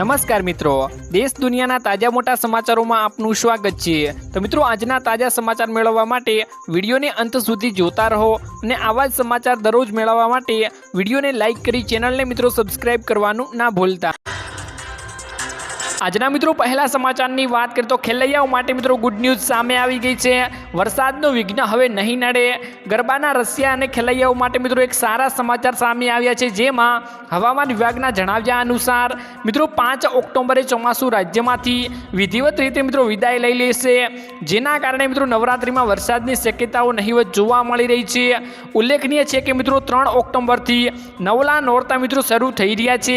નમસ્કાર મિત્રો, દેશ દુનિયાના તાજા મોટા સમાચારોમાં આપનું સ્વાગત છે। તો મિત્રો, આજના તાજા સમાચાર મેળવવા માટે વિડીયોને અંત સુધી જોતા રહો અને આવા જ સમાચાર દરરોજ મેળવવા માટે વિડીયોને લાઇક કરી ચેનલને મિત્રો સબસ્ક્રાઇબ કરવાનું ના ભૂલતા। આજના મિત્રો પહેલા સમાચારની વાત કરીએ તો ખેલૈયાઓ માટે મિત્રો ગુડ ન્યૂઝ સામે આવી ગઈ છે। વરસાદનું વિઘ્ન હવે નહીં નડે। ગરબાના રસિયા અને ખેલૈયાઓ માટે મિત્રો એક સારા સમાચાર સામે આવ્યા છે, જેમાં હવામાન વિભાગના જણાવ્યા અનુસાર મિત્રો 5 ઓક્ટોબરે ચોમાસું રાજ્યમાંથી વિધિવત રીતે મિત્રો વિદાય લઈ લેશે, જેના કારણે મિત્રો નવરાત્રિમાં વરસાદની શક્યતાઓ નહીવત જોવા મળી રહી છે। ઉલ્લેખનીય છે કે મિત્રો 3 ઓક્ટોબરથી નવલા નોરતા મિત્રો શરૂ થઈ રહ્યા છે।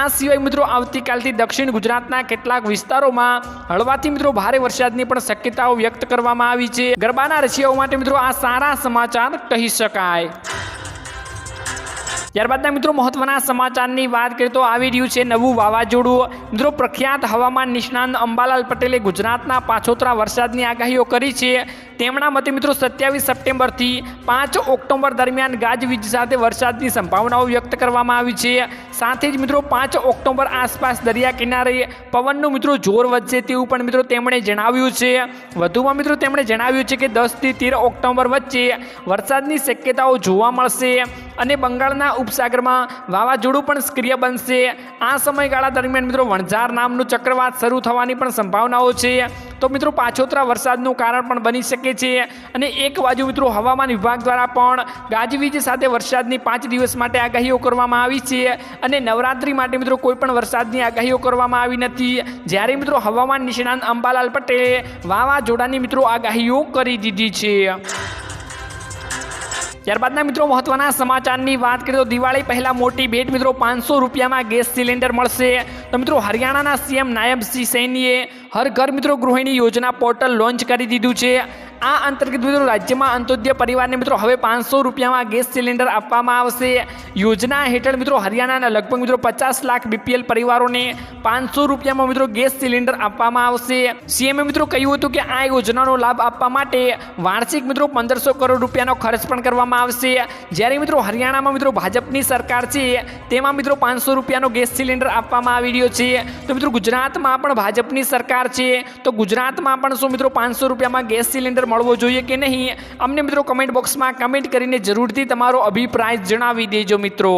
આ સિવાય મિત્રો આવતીકાલથી દક્ષિણ ગુજરાતના કેટલાક વિસ્તારોમાં હળવાથી મિત્રો ભારે વરસાદની પણ શક્યતાઓ વ્યક્ત કરવામાં આવી છે। ગરબાના રસિયાઓ માટે મિત્રો આ સારા સમાચાર કહી શકાય। ત્યારબાદના મિત્રો મહત્વના સમાચારની વાત કરીએ તો આવી રહ્યું છે નવું વાવાઝોડું। મિત્રો પ્રખ્યાત હવામાન નિષ્ણાત અંબાલાલ પટેલે ગુજરાતના પાછોતરા વરસાદની આગાહીઓ કરી છે। તેમના મતે મિત્રો 27 સપ્ટેમ્બરથી 5 ઓક્ટોબર દરમિયાન ગાજવીજ સાથે વરસાદની સંભાવનાઓ વ્યક્ત કરવામાં આવી છે। સાથે જ મિત્રો 5 ઓક્ટોબર આસપાસ દરિયા કિનારે પવનનું મિત્રો જોર વધશે તેવું પણ મિત્રો તેમણે જણાવ્યું છે। વધુમાં મિત્રો તેમણે જણાવ્યું છે કે 10 થી 13 ઓક્ટોબર વચ્ચે વરસાદની શક્યતાઓ જોવા મળશે અને બંગાળના ઉપસાગરમાં વાવાઝોડું પણ સક્રિય બનશે। આ સમયગાળા દરમિયાન મિત્રો વણઝાર નામનું ચક્રવાત શરૂ થવાની પણ સંભાવનાઓ છે, તો મિત્રો પાછોતરા વરસાદનું કારણ પણ બની શકે છે। અને એક બાજુ મિત્રો હવામાન વિભાગ દ્વારા પણ ગાજવીજ સાથે વરસાદની 5 દિવસ માટે આગાહીઓ કરવામાં આવી છે અને નવરાત્રિ માટે મિત્રો કોઈ પણ વરસાદની આગાહીઓ કરવામાં આવી નથી, જ્યારે મિત્રો હવામાન નિષ્ણાત અંબાલાલ પટેલે વાવાઝોડાની મિત્રો આગાહીઓ કરી દીધી છે। ત્યારબાદના મિત્રો મહત્વના સમાચારની વાત કરીએ તો દિવાળી પહેલા મોટી ભેટ મિત્રો 500 રૂપિયામાં ગેસ સિલિન્ડર મળશે। તો મિત્રો હરિયાણાના સીએમ નાયબ સિંહ સૈનીએ હર ઘર મિત્રો ગૃહિણી યોજના પોર્ટલ લોન્ચ કરી દીધું છે। આ અંતર્ગત મિત્રો રાજ્યમાં અંત્યોદય પરિવારને મિત્રો હવે 500 રૂપિયામાં ગેસ સિલિન્ડર આપવામાં આવશે। યોજના હેઠળ મિત્રો હરિયાણાના લગભગ મિત્રો 50 લાખ બીપીએલ પરિવારોને 500 રૂપિયામાં મિત્રો ગેસ સિલિન્ડર આપવામાં આવશે। સીએમએ મિત્રો કહ્યું હતું કે આ યોજનાનો લાભ આપવા માટે વાર્ષિક મિત્રો 1500 કરોડ રૂપિયાનો ખર્ચ પણ કરવામાં આવશે, જ્યારે મિત્રો હરિયાણામાં મિત્રો ભાજપની સરકાર છે તેમાં મિત્રો 500 રૂપિયાનો ગેસ સિલિન્ડર આપવામાં આવી રહ્યો છે। તો મિત્રો ગુજરાતમાં પણ ભાજપની સરકાર છે, તો ગુજરાતમાં પણ શું મિત્રો 500 રૂપિયામાં ગેસ સિલિન્ડર મળવો જોઈએ કે નહીં? અમને મિત્રો કમેન્ટ બોક્સમાં કમેન્ટ કરીને જરૂરથી તમારો અભિપ્રાય જણાવી દેજો મિત્રો।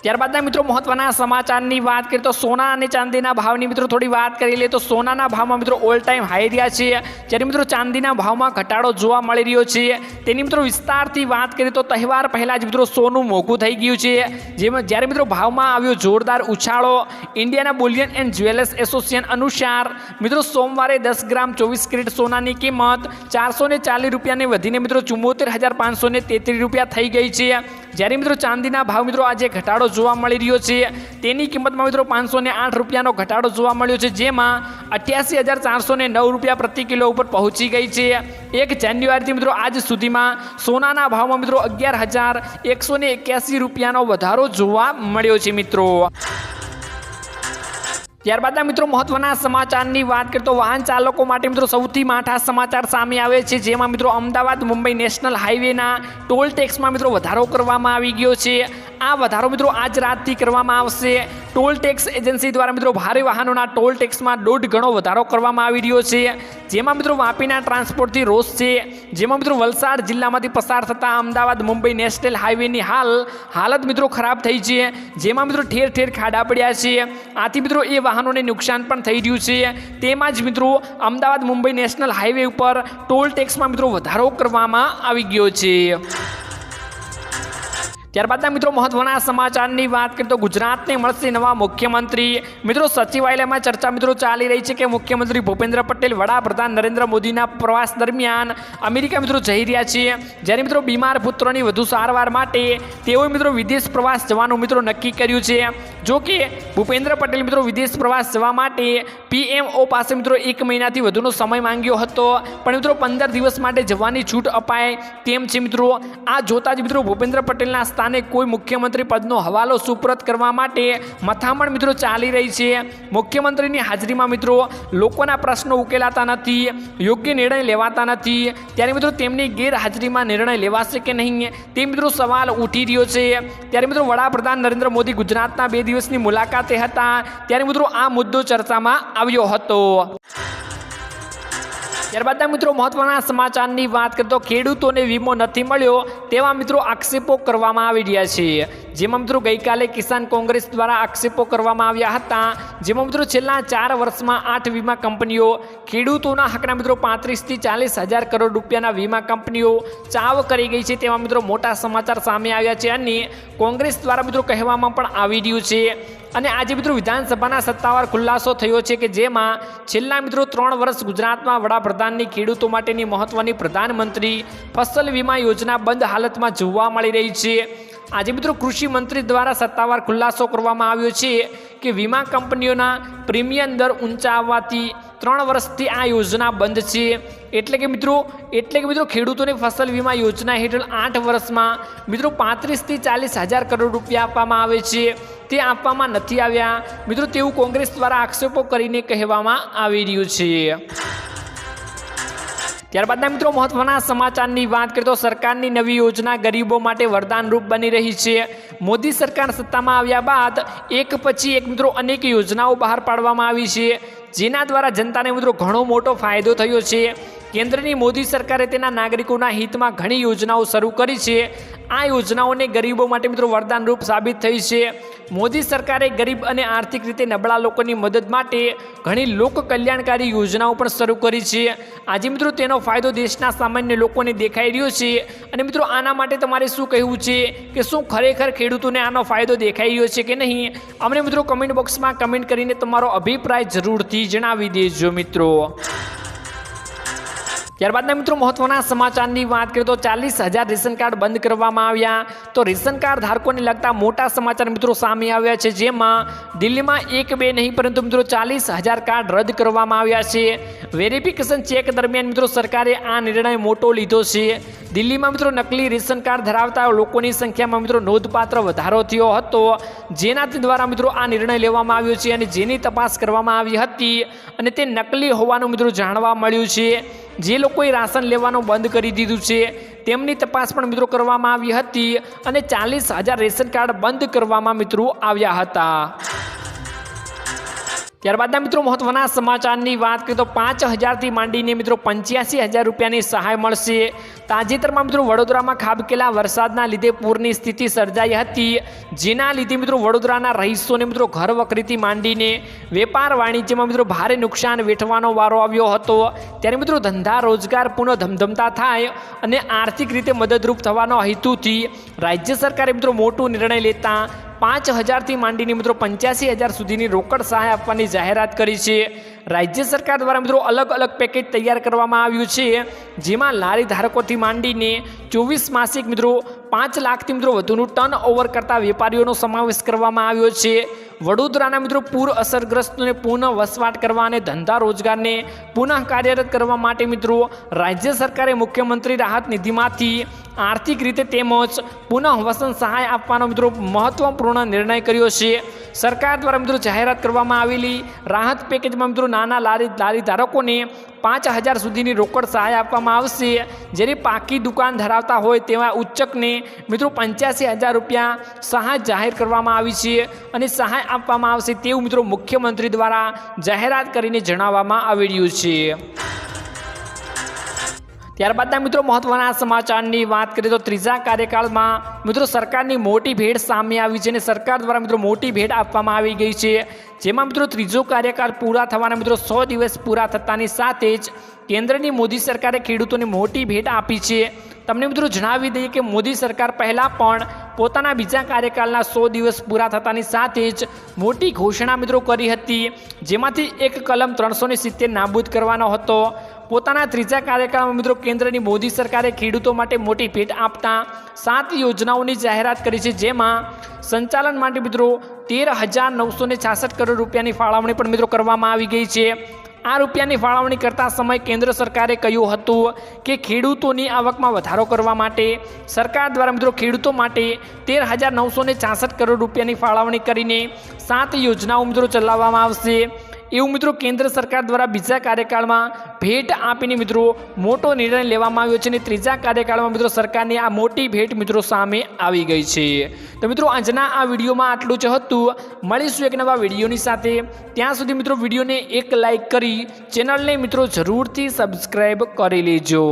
ત્યારબાદના મિત્રો મહત્વના સમાચારની વાત કરીએ તો સોના અને ચાંદીના ભાવની મિત્રો થોડી વાત કરી લઈએ તો સોનાના ભાવમાં મિત્રો ઓલ ટાઈમ હાઈ રહ્યા છે, જ્યારે મિત્રો ચાંદીના ભાવમાં ઘટાડો જોવા મળી રહ્યો છે। તેની મિત્રો વિસ્તારથી વાત કરીએ તો તહેવાર પહેલા જ મિત્રો સોનું મોંઘું થઈ ગયું છે, જેમાં જ્યારે મિત્રો ભાવમાં આવ્યો જોરદાર ઉછાળો। ઇન્ડિયાના બુલિયન એન્ડ જ્વેલર્સ એસોસિએશન અનુસાર મિત્રો સોમવારે 10 ગ્રામ 24 કેરેટ સોનાની કિંમત 440 રૂપિયાને વધીને મિત્રો 74,533 રૂપિયા થઈ ગઈ છે, જ્યારે મિત્રો ચાંદીના ભાવ મિત્રો આજે ઘટાડો જોવા મળી રહ્યો છે। તેની કિંમતમાં મિત્રો 508 રૂપિયાનો ઘટાડો જોવા મળ્યો છે, જેમાં 88,409 રૂપિયા પ્રતિ કિલો ઉપર પહોંચી ગઈ છે। 1 જાન્યુઆરીથી મિત્રો આજ સુધીમાં સોનાના ભાવમાં મિત્રો 11,181 રૂપિયાનો વધારો જોવા મળ્યો છે મિત્રો। ત્યારબાદના મિત્રો મહત્વના સમાચારની વાત કરીએ તો વાહન ચાલકો માટે મિત્રો સૌથી માઠા સમાચાર સામે આવે છે, જેમાં મિત્રો અમદાવાદ મુંબઈ નેશનલ હાઈવેના ટોલ ટેક્સમાં મિત્રો વધારો કરવામાં આવી ગયો છે। આ વધારો મિત્રો આજ રાતથી કરવામાં આવશે। ટોલ ટેક્સ એજન્સી દ્વારા મિત્રો ભારે વાહનોના ટોલ ટેક્સમાં 1.5 ગણો વધારો કરવામાં આવી રહ્યો છે, જેમાં મિત્રો વાપીના ટ્રાન્સપોર્ટથી રોષ છે, જેમાં મિત્રો વલસાડ જિલ્લામાંથી પસાર થતા અમદાવાદ મુંબઈ નેશનલ હાઈવેની હાલત મિત્રો ખરાબ થઈ છે, જેમાં મિત્રો ઠેર ઠેર ખાડા પડ્યા છે। આથી મિત્રો એ વાહનોને નુકસાન પણ થઈ રહ્યું છે। તેમાં જ મિત્રો અમદાવાદ મુંબઈ નેશનલ હાઈવે ઉપર ટોલ ટેક્સમાં મિત્રો વધારો કરવામાં આવી ગયો છે। ત્યારબાદના મિત્રો મહત્વના સમાચારની વાત કરીએ તો ગુજરાતને મળશે નવા મુખ્યમંત્રી। મિત્રો સચિવાલયમાં ચર્ચા મિત્રો ચાલી રહી છે કે મુખ્યમંત્રી ભૂપેન્દ્ર પટેલ વડાપ્રધાન નરેન્દ્ર મોદીના પ્રવાસ દરમિયાન અમેરિકા મિત્રો જઈ રહ્યા છે, જ્યારે મિત્રો બીમાર પુત્રોની વધુ સારવાર માટે તેઓએ મિત્રો વિદેશ પ્રવાસ જવાનું મિત્રો નક્કી કર્યું છે। જો કે ભૂપેન્દ્ર પટેલ મિત્રો વિદેશ પ્રવાસ જવા માટે પીએમઓ પાસે મિત્રો 1 મહિનાથી વધુનો સમય માંગ્યો હતો, પણ મિત્રો 15 દિવસ માટે જવાની છૂટ અપાય તેમ છે મિત્રો। આ જોતા જ મિત્રો ભૂપેન્દ્ર પટેલના સ્થાને કોઈ મુખ્યમંત્રી પદનો હવાલો સુપ્રત કરવા માટે મથામણ મિત્રો ચાલી રહી છે। મુખ્યમંત્રીની હાજરીમાં મિત્રો લોકોના પ્રશ્નો ઉકેલાતા નથી, યોગ્ય નિર્ણય લેવાતા નથી, ત્યારે મિત્રો તેમની ગેરહાજરીમાં નિર્ણય લેવાશે કે નહીં તે મિત્રો સવાલ ઉઠી રહ્યો છે। ત્યારે મિત્રો વડાપ્રધાન નરેન્દ્ર મોદી ગુજરાતના 2 દિવસની મુલાકાતે હતા, ત્યારે મિત્રો આ મુદ્દો ચર્ચામાં આવ્યો હતો। ત્યારબાદ મિત્રો મહત્વના સમાચારની વાત કરીએ તો ખેડૂતોને વીમો નથી મળ્યો તેવા મિત્રો આક્ષેપો કરવામાં આવી રહ્યા છે। જેમાં મિત્રો ગઈકાલે કિસાન કોંગ્રેસ દ્વારા આક્ષેપો કરવામાં આવ્યા હતા, જેમાં મિત્રો છેલ્લા 4 વર્ષમાં 8 વીમા કંપનીઓ ખેડૂતોના હકના મિત્રો 35 થી 40 હજાર કરોડ રૂપિયાના વીમા કંપનીઓ ચાવ કરી ગઈ છે તેવા મિત્રો મોટા સમાચાર સામે આવ્યા છે અને કોંગ્રેસ દ્વારા મિત્રો કહેવામાં પણ આવી રહ્યું છે। અને આજે મિત્રો વિધાનસભાના સત્તાવાર ખુલાસો થયો છે કે જેમાં છેલ્લા મિત્રો 3 વર્ષ ગુજરાતમાં વડાપ્રધાનની ખેડૂતો માટેની મહત્વની પ્રધાનમંત્રી ફસલ વીમા યોજના બંધ હાલતમાં જોવા મળી રહી છે। આજે મિત્રો કૃષિ મંત્રી દ્વારા સત્તાવાર ખુલાસો કરવામાં આવ્યો છે કે વીમા કંપનીઓના પ્રીમિયમ દર ઊંચા આવવાથી 3 વર્ષથી આ યોજના બંધ છે। એટલે કે મિત્રો ખેડૂતોને ફસલ વીમા યોજના હેઠળ 8 વર્ષમાં મિત્રો 35 થી 40 હજાર કરોડ રૂપિયા આપવામાં આવે છે, તે આપવામાં નથી આવ્યા મિત્રો, તેવું કોંગ્રેસ દ્વારા આક્ષેપો કરીને કહેવામાં આવી રહ્યું છે। ત્યારબાદના મિત્રો મહત્વના સમાચારની વાત કરીએ તો સરકારની નવી યોજના ગરીબો માટે વરદાનરૂપ બની રહી છે। મોદી સરકાર સત્તામાં આવ્યા બાદ એક પછી એક મિત્રો અનેક યોજનાઓ બહાર પાડવામાં આવી છે, જેના દ્વારા જનતાને મિત્રો ઘણો મોટો ફાયદો થયો છે। કેન્દ્રની મોદી સરકારે તેના નાગરિકોના હિતમાં ઘણી યોજનાઓ શરૂ કરી છે। આ યોજનાઓને ગરીબો માટે મિત્રો વરદાનરૂપ સાબિત થઈ છે। મોદી સરકારે ગરીબ અને આર્થિક રીતે નબળા લોકોની મદદ માટે ઘણી લોક કલ્યાણકારી યોજનાઓ પણ શરૂ કરી છે। આજે મિત્રો તેનો ફાયદો દેશના સામાન્ય લોકોને દેખાઈ રહ્યો છે। અને મિત્રો આના માટે તમારે શું કહેવું છે કે શું ખરેખર ખેડૂતોને આનો ફાયદો દેખાઈ રહ્યો છે કે નહીં? અમને મિત્રો કમેન્ટ બોક્સમાં કમેન્ટ કરીને તમારો અભિપ્રાય જરૂરથી જણાવી દેજો મિત્રો। ત્યારબાદના મિત્રો મહત્વના સમાચારની વાત કરીએ તો 40,000 રેશન કાર્ડ બંધ કરવામાં આવ્યા। તો રેશન કાર્ડ ધારકોને લગતા મોટા સમાચાર મિત્રો સામે આવ્યા છે, જેમાં દિલ્હીમાં 1-2 નહીં પરંતુ મિત્રો 40,000 કાર્ડ રદ કરવામાં આવ્યા છે। વેરિફિકેશન ચેક દરમિયાન મિત્રો સરકારે આ નિર્ણય મોટો લીધો છે। દિલ્હીમાં મિત્રો નકલી રેશન કાર્ડ ધરાવતા લોકોની સંખ્યામાં મિત્રો નોંધપાત્ર વધારો થયો હતો, જેનાથી દ્વારા મિત્રો આ નિર્ણય લેવામાં આવ્યો છે અને જેની તપાસ કરવામાં આવી હતી અને તે નકલી હોવાનું મિત્રો જાણવા મળ્યું છે। જે લોકોએ રાશન લેવાનું બંધ કરી દીધું છે તેમની તપાસ પણ મિત્રો કરવામાં આવી હતી અને 40,000 રેશન કાર્ડ બંધ કરવામાં મિત્રો આવ્યા હતા। ત્યારબાદના મિત્રો મહત્વના સમાચારની વાત કરીએ તો 5,000થી માંડીને મિત્રો 85,000 રૂપિયાની સહાય મળશે। તાજેતરમાં મિત્રો વડોદરામાં ખાબકેલા વરસાદના લીધે પૂરની સ્થિતિ સર્જાઈ હતી, જેના લીધે મિત્રો વડોદરાના રહીશોને મિત્રો ઘર વખરીથી માંડીને વેપાર વાણિજ્યમાં મિત્રો ભારે નુકસાન વેઠવાનો વારો આવ્યો હતો। ત્યારે મિત્રો ધંધા રોજગાર પુનઃ ધમધમતા થાય અને આર્થિક રીતે મદદરૂપ થવાનો હેતુથી રાજ્ય સરકારે મિત્રો મોટો નિર્ણય લેતા 5,000થી માંડીને મિત્રો 85,000 સુધીની રોકડ સહાય આપવાની જાહેરાત કરી છે। રાજ્ય સરકાર દ્વારા મિત્રો અલગ અલગ પેકેજ તૈયાર કરવામાં આવ્યું છે, જેમાં લારી ધારકોથી માંડીને 24 માસિક મિત્રો 5 લાખથી મિત્રો વધુનું ટર્ન ઓવર કરતા વેપારીઓનો સમાવેશ કરવામાં આવ્યો છે। વડોદરાના મિત્રો પૂર અસરગ્રસ્તોને પુનઃ વસવાટ કરવા અને ધંધા રોજગારને પુનઃ કાર્યરત કરવા માટે મિત્રો રાજ્ય સરકારે મુખ્યમંત્રી રાહત નિધિમાંથી આર્થિક રીતે તેમજ પુનઃ વસન સહાય આપવાનો મિત્રો મહત્વપૂર્ણ નિર્ણય કર્યો છે। સરકાર દ્વારા મિત્રો જાહેરાત કરવામાં આવેલી રાહત પેકેજમાં મિત્રો નાના લારી ધારકોને 5,000 સુધીની રોકડ સહાય આપવામાં આવશે, જ્યારે પાકી દુકાન ધરાવતા હોય તેવા ઉચ્ચકને મિત્રો 85,000 રૂપિયા સહાય જાહેર કરવામાં આવી છે અને સહાય આપવામાં આવશે તેવું મિત્રો મુખ્યમંત્રી દ્વારા જાહેરાત કરીને જણાવવામાં આવી રહ્યું છે। ત્યારબાદના મિત્રો મહત્વના સમાચારની વાત કરીએ તો ત્રીજા કાર્યકાળમાં મિત્રો સરકારની મોટી ભેટ સામે આવી છે અને સરકાર દ્વારા મિત્રો મોટી ભેટ આપવામાં આવી ગઈ છે, જેમાં મિત્રો ત્રીજો કાર્યકાળ પૂરા થવાના મિત્રો 100 દિવસ પૂરા થતાની સાથે જ કેન્દ્રની મોદી સરકારે ખેડૂતોને મોટી ભેટ આપી છે। તમને મિત્રો જણાવી દઈએ કે મોદી સરકાર પહેલાં પણ પોતાના બીજા કાર્યકાળના 100 દિવસ પૂરા થતાની સાથે જ મોટી ઘોષણા મિત્રો કરી હતી, જેમાંથી એક કલમ 370 નાબૂદ કરવાનો હતો। પોતાના ત્રીજા કાર્યકાળમાં મિત્રો કેન્દ્રની મોદી સરકારે ખેડૂતો માટે મોટી ભેટ આપતા 7 યોજનાઓની જાહેરાત કરી છે, જેમાં સંચાલન માટે મિત્રો 13,966 કરોડ રૂપિયાની ફાળવણી પણ મિત્રો કરવામાં આવી ગઈ છે। આ રૂપિયાની ફાળવણી કરતા સમયે કેન્દ્ર સરકારે કહ્યું હતું કે ખેડૂતોની આવકમાં વધારો કરવા માટે સરકાર દ્વારા મિત્રો ખેડૂતો માટે 13,966 કરોડ રૂપિયાની ફાળવણી કરીને 7 યોજનાઓ મિત્રો ચલાવવામાં આવશે એવું મિત્રો કેન્દ્ર સરકાર દ્વારા બીજા કાર્યકાળમાં ભેટ આપીને મિત્રો મોટો નિર્ણય લેવામાં આવ્યો છે અને ત્રીજા કાર્યકાળમાં મિત્રો સરકારની આ મોટી ભેટ મિત્રો સામે આવી ગઈ છે। તો મિત્રો આજના આ વિડીયોમાં આટલું જ હતું। મળીશું એક નવા વિડીયોની સાથે, ત્યાં સુધી મિત્રો વિડીયોને એક લાઇક કરી ચેનલને મિત્રો જરૂરથી સબસ્ક્રાઈબ કરી લેજો।